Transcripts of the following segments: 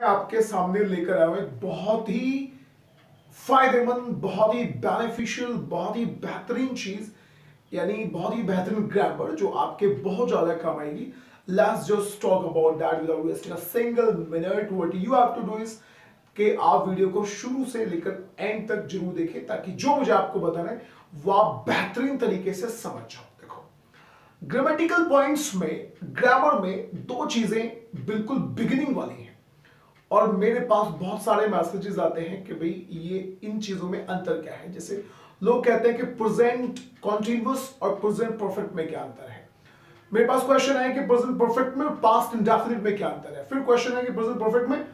मैं आपके सामने लेकर आया हूं एक बहुत ही फायदेमंद, बहुत ही बेनिफिशियल, बहुत ही बेहतरीन चीज, यानी बहुत ही बेहतरीन ग्रामर जो आपके बहुत ज्यादा काम आएगी। Let's just talk about that without wasting a single minute. What you have to do is कि आप वीडियो को शुरू से लेकर एंड तक जरूर देखें, ताकि जो मुझे आपको बताना है वो आप बेहतरीन तरीके से समझ जाओ। देखो, ग्रामेटिकल पॉइंट्स में, ग्रामर में दो चीजें बिल्कुल बिगिनिंग वाली हैं, और मेरे पास बहुत सारे मैसेजेस आते हैं कि भाई ये इन चीजों में अंतर क्या है। जैसे लोग कहते हैं कि प्रेजेंट कॉन्टिन्यूअस और प्रेजेंट परफेक्ट में क्या अंतर है। मेरे पास क्वेश्चन है कि प्रेजेंट परफेक्ट में और पास्ट इंडेफिनिट में क्या अंतर है। फिर क्वेश्चन है कि प्रेजेंट परफेक्ट में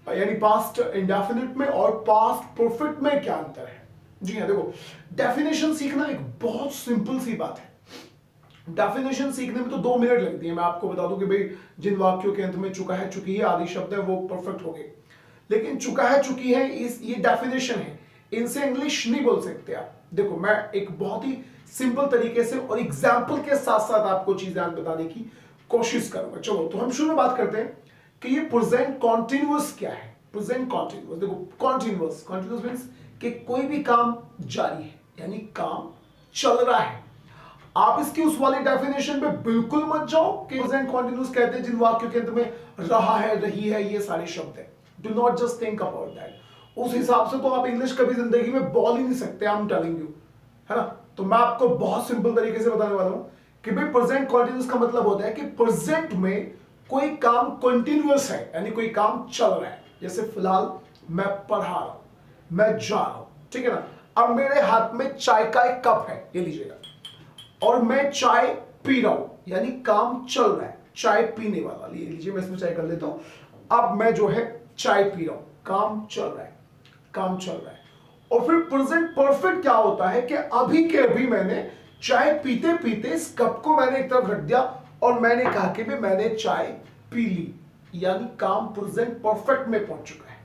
यानी पास्ट इंडेफिनिट में और पास्ट परफेक्ट में क्या अंतर है। जी हाँ, देखो, डेफिनेशन सीखना एक बहुत सिंपल सी बात है। डेफिनेशन सीखने में तो 2 मिनट लगती है। मैं आपको बता दूं कि भाई जिन वाक्यों के अंत में चुका है, चुकी है आदि शब्द है वो परफेक्ट हो गए, लेकिन चुका है, चुकी है ये डेफिनेशन है, इनसे इंग्लिश नहीं बोल सकते आप। देखो, मैं एक बहुत ही सिंपल तरीके से और एग्जाम्पल के साथ साथ आपको चीजें बताने की कोशिश करूंगा। चलो, तो हम शुरू में बात करते हैं कि ये प्रेजेंट कॉन्टिन्यूअस क्या है। प्रेजेंट कॉन्टिन्यूअस, देखो, कॉन्टिन्यूअस कॉन्टिन्यूअस मींस कि कोई भी काम जारी है, यानी काम चल रहा है। आप इसकी उस वाली डेफिनेशन पे बिल्कुल मत जाओ कि प्रेजेंट कॉन्टिन्यूअस कहते हैं जिन वाक्यों के अंत में रहा है, रही है, ये सारे शब्द हैं। Do not just think about that. उस हिसाब से तो आप इंग्लिश कभी जिंदगी में बोल ही नहीं सकते, आई एम टेलिंग यू, है ना। तो मैं आपको बहुत सिंपल तरीके से बताने वाला हूं कि भाई प्रेजेंट कॉन्टिन्यूअस का मतलब होता है कि प्रेजेंट में कोई काम कंटिन्यूअस है, यानी कोई काम चल रहा है। जैसे फिलहाल मैं पढ़ा रहा हूं, मैं जा रहा हूं, ठीक है ना। अब मेरे हाथ में चाय का एक कप है, ये लीजिएगा, और मैं चाय पी रहा हूं, यानी काम चल रहा है। चाय पीने वाला, लीजिए मैं इसमें चाय कर लेता हूं। अब मैं जो है चाय पी रहा हूं, काम चल रहा है, काम चल रहा है। और फिर प्रेजेंट परफेक्ट क्या होता है कि अभी के अभी मैंने चाय पीते पीते इस कप को मैंने एक तरफ रख दिया और मैंने कहा कि भाई मैंने चाय पी ली, यानी काम प्रेजेंट परफेक्ट में पहुंच चुका है।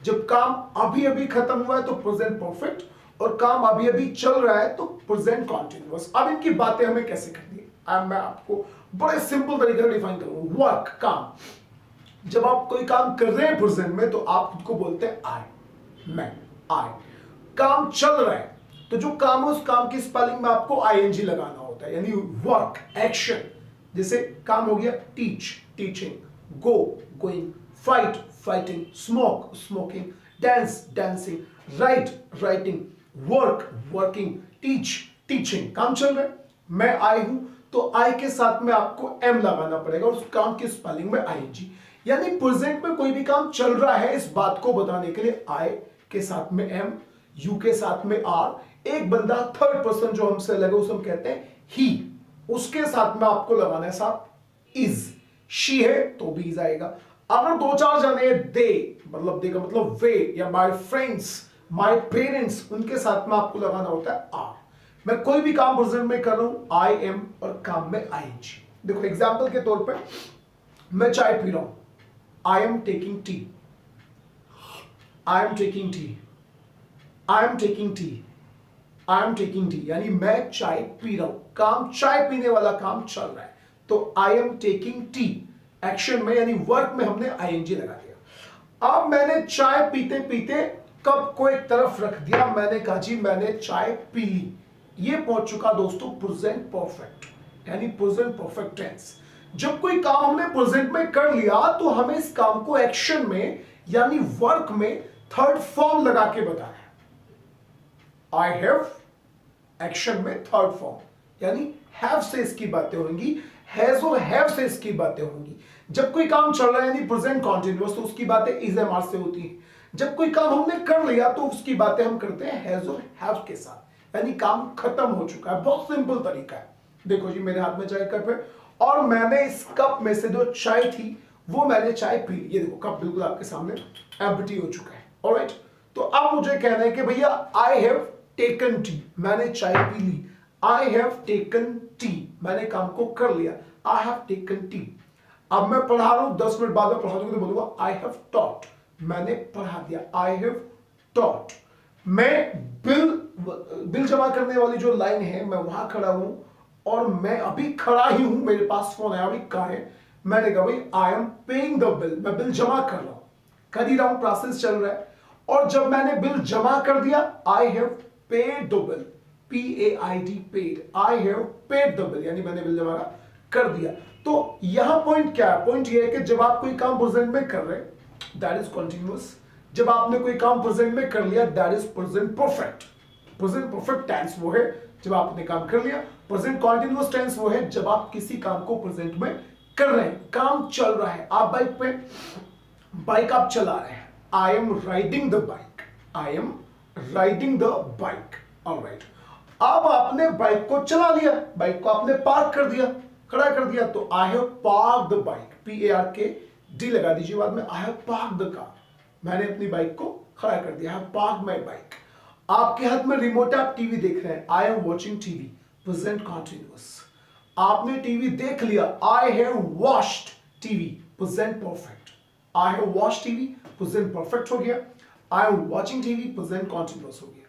जब काम अभी अभी खत्म हुआ है तो प्रेजेंट परफेक्ट, और काम अभी अभी चल रहा है तो प्रेजेंट कॉन्टिन्यूअस। अब इनकी बातें हमें कैसे करनी है, मैं आपको बड़े सिंपल तरीके से डिफाइन करूंगा। वर्क, काम। जब आप कोई काम कर रहे हैं प्रेजेंट में तो आप खुद को बोलते हैं आई, मैं, आई। काम चल रहा है तो जो काम है उस काम की स्पेलिंग में आपको आईएनजी लगाना होता है, यानी वर्क, एक्शन। जैसे काम हो गया teach, teaching, go, going, fight, fighting, smoke, smoking, dance, dancing, write, writing, work, working, teach, teaching. काम चल रहा है, मैं आई हूं तो आई के साथ में आपको एम लगाना पड़ेगा और उस काम की स्पेलिंग में आईएनजी। यानी प्रेजेंट में कोई भी काम चल रहा है इस बात को बताने के लिए आई के साथ में एम, यू के साथ में आर, एक बंदा थर्ड पर्सन जो हमसे अलग है उसे हम कहते हैं ही, उसके साथ में आपको लगाना है साथ इज। शी है तो भी इज आएगा। अगर 2-4 जने दे, मतलब दे का मतलब वे, या माय फ्रेंड्स, माय पेरेंट्स, उनके साथ में आपको लगाना होता है आर। मैं कोई भी काम प्रेजेंट में कर रहा हूं, आई एम, और काम में आईएनजी। देखो, एग्जांपल के तौर पे मैं चाय पी रहा हूं, I am taking tea, I am taking tea, I am taking tea, I am taking tea, यानी मैं चाय पी रहा हूं, काम चाय पीने वाला काम चल रहा है तो I am taking tea. Action में यानी वर्क में हमने आईएनजी लगा दिया। अब मैंने चाय पीते पीते कप को एक तरफ रख दिया, मैंने कहा जी मैंने चाय पी ली। ये पहुंच चुका दोस्तों प्रेजेंट परफेक्ट, यानी प्रेजेंट परफेक्ट टेंस। जब कोई काम हमने प्रेजेंट में कर लिया तो हमें इस काम को एक्शन में यानी वर्क में थर्ड फॉर्म लगा के बताना है। आई हैव, एक्शन में थर्ड फॉर्म, यानी हैव से इसकी बातें होंगी, हैज और हैव से इसकी बातें होंगी। जब कोई काम चल रहा है यानी प्रेजेंट कॉन्टिन्यूअस तो उसकी बातें इज एम आर से होती हैं। जब कोई काम हमने कर लिया तो उसकी बातें हम करते हैं हैज और हैव के साथ, यानी काम खत्म हो चुका है। बहुत सिंपल तरीका है। देखो जी, मेरे हाथ में चाय कप है और मैंने इस कप में से जो चाय थी वो मैंने चाय पी ली। ये देखो, कप बिल्कुल आपके सामने एम्प्टी हो चुका है। ऑलराइट, तो अब मुझे कहना है कि भैया आई हैव टेकन टी, मैंने चाय पी ली। आई हैव टेकन टी, मैंने काम को कर लिया, आई हैव टेकन टी। अब मैं पढ़ा रहा हूं, 10 मिनट बाद में पढ़ा दूंगा तो बोलूंगा आई हैव टॉट, मैंने पढ़ा दिया, आई हैव टॉट। मैं बिल जमा करने वाली जो लाइन है मैं वहां खड़ा हूं और मैं अभी खड़ा ही हूं, मेरे पास फोन है, अभी कहां है, मैंने कहा भाई I am paying the bill, मैं बिल जमा कर रहा हूं। कर ही रहा हूं, प्रोसेस चल रहा है। और जब मैंने बिल जमा कर दिया, I have paid the bill, PAID paid, I have paid the bill, यानी मैंने बिल जमा कर दिया। तो यहां पॉइंट क्या है? पॉइंट ये है कि जब आप कोई काम प्रेजेंट में कर रहे हैं दैट इज कंटिन्यूअस, जब आपने कोई काम प्रेजेंट में कर लिया that is present perfect. Present perfect tense वो है जब आपने काम कर लिया, प्रेजेंट कंटीन्यूअस टेंस वो है जब आप किसी काम को प्रेजेंट में कर रहे हैं, काम चल रहा है। आप बाइक आप चला रहे हैं, I am riding the bike, I am riding the bike, alright. अब आपने बाइक को चला लिया, बाइक को आपने पार्क कर दिया, खड़ा कर दिया, तो I have park the bike, PARKD लगा दीजिए बाद में, I have park the car, मैंने अपनी बाइक को खड़ा कर दिया, I have park my bike. आपके हाथ में रिमोट है, आप टीवी देख रहे हैं, I am watching TV, present continuous. आपने टीवी देख लिया, I have watched TV, present perfect. I have watched TV, present perfect हो गया, I am watching TV, present continuous हो गया।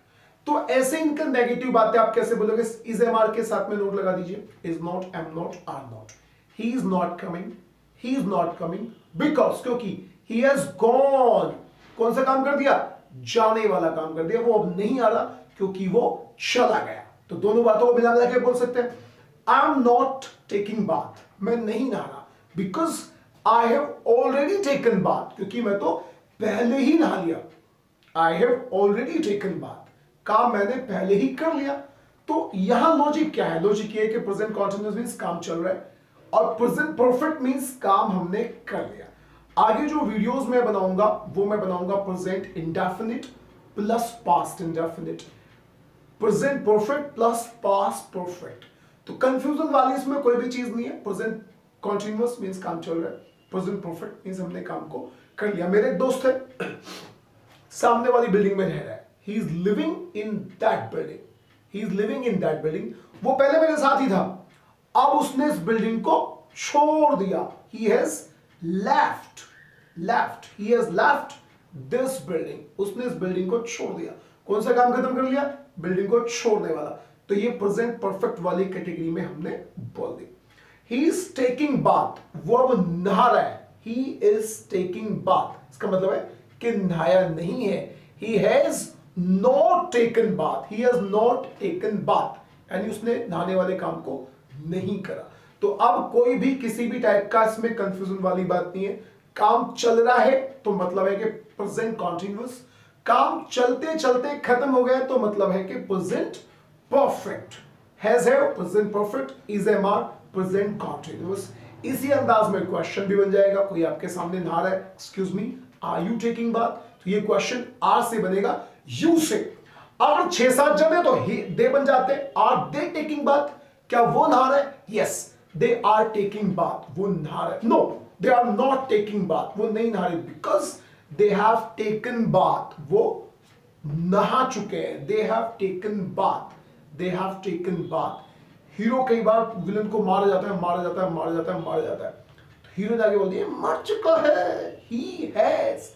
तो ऐसे इनका नेगेटिव बातें आप कैसे बोलोगे? इज MR के साथ में नोट लगा दीजिए, is not, am not, are not. He is not coming, he is not coming because, क्योंकि ही हैज गॉन, कौन सा काम कर दिया? जाने वाला काम कर दिया, वो अब नहीं आ रहा क्योंकि वो चला गया। तो दोनों बातों को मिला मिला के बोल सकते हैं, I am not taking bath, मैं नहीं नहा रहा, because I have already taken bath, क्योंकि मैं तो पहले ही नहा लिया। I have already taken bath, काम मैंने पहले ही कर लिया। तो यहां लॉजिक क्या है? लॉजिक ये है कि प्रेजेंट कंटीन्यूअस मींस काम चल रहा है, और प्रेजेंट परफेक्ट मींस काम हमने कर लिया। आगे जो वीडियोस मैं बनाऊंगा वो मैं बनाऊंगा present indefinite plus past indefinite, present perfect plus past perfect. तो कंफ्यूजन वाली इसमें कोई भी चीज नहीं है। प्रेजेंट कंटीन्यूअस मींस काम चल रहा है, प्रेजेंट परफेक्ट मींस हमने काम को कर लिया। मेरे एक दोस्त है, सामने वाली बिल्डिंग में रह रहा है, he is living in that building, he is living in that building. वो पहले मेरे साथ ही था, अब उसने इस बिल्डिंग को छोड़ दिया, he has left, he has left this building, उसने इस बिल्डिंग को छोड़ दिया। कौन सा काम खत्म कर लिया? बिल्डिंग को छोड़ने वाला। तो ये प्रेजेंट परफेक्ट वाली कैटेगरी में हमने बोल दी। he is taking bath, वो अब नहा रहा है, he is taking bath, इसका मतलब है कि नहाया नहीं है। he has not taken bath, he has not taken bath, यानी उसने नहाने वाले काम को नहीं करा। तो अब कोई भी किसी भी टाइप का इसमें कंफ्यूजन वाली बात नहीं है। काम चल रहा है तो मतलब है कि प्रेजेंट कंटीन्यूअस, काम चलते चलते खत्म हो गया तो मतलब है कि present perfect. Has have present perfect, is MR present continuous. इसी अंदाज में क्वेश्चन भी बन जाएगा। कोई आपके सामने नहा रहा है, excuse me are you taking bath, तो ये क्वेश्चन आर से बनेगा, यू से। अगर 6-7 जन है तो दे बन जाते हैं, आर दे टेकिंग बाथ, क्या वो नहा रहा है? Yes they are taking bath, वो नहा रहे। no they are not taking bath, वो नहीं नहा रहे, because they have taken bath, वो नहा चुके हैं। they have taken bath, they have taken bath। Hero कई बार विलन को मारा जाता है, मारा जाता है, मारा जाता है, मारा जाता है, तो हीरो जाके बोलती है मर चुका है, he has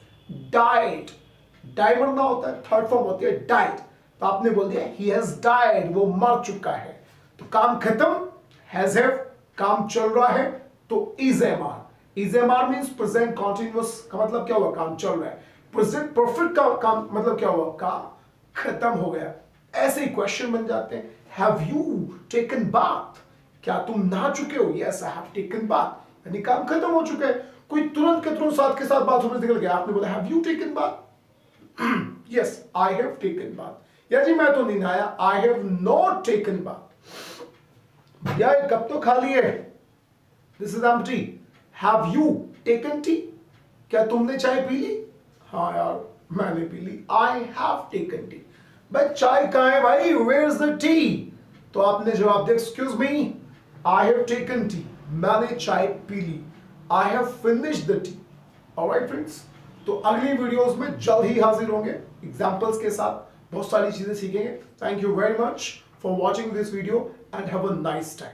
died। डाई मरना होता है, थर्ड फॉर्म होती है died, तो आपने बोल दिया he has died, वो मर चुका है। तो काम खत्म, has have, काम चल रहा है, तो is MR, is MR means present continuous का मतलब क्या हुआ? काम चल रहा है। प्रेजेंट परफेक्ट का काम मतलब क्या हुआ? काम खत्म हो गया। ऐसे ही क्वेश्चन बन जाते हैं, हैव यू टेकन बाथ, क्या तुम नहा चुके हो? Yes I have taken bath, यानी काम खत्म हो चुका है। कोई तुरंत के तुरंत साथ के साथ बाथरूम में निकल गया, आपने बोला have you taken bath? Yes I have taken bath. या जी मैं तो नहीं नहाया, I have not taken bath. भैया एक कप तो खाली है, this is empty. Have you taken tea, क्या तुमने चाय पी ली? हाँ यार मैंने पी ली, आई हैव टेकन टी। भाई चाय कहाँ है भाई, वेयर इज द टी? तो आपने जवाब दिया excuse me I have taken tea, मैंने चाय पी ली, I have finished the tea. Alright friends, तो अगली वीडियोस में जल्द ही हाजिर होंगे एग्जांपल्स के साथ, बहुत सारी चीजें सीखेंगे। Thank you very much for watching this video and have a nice time.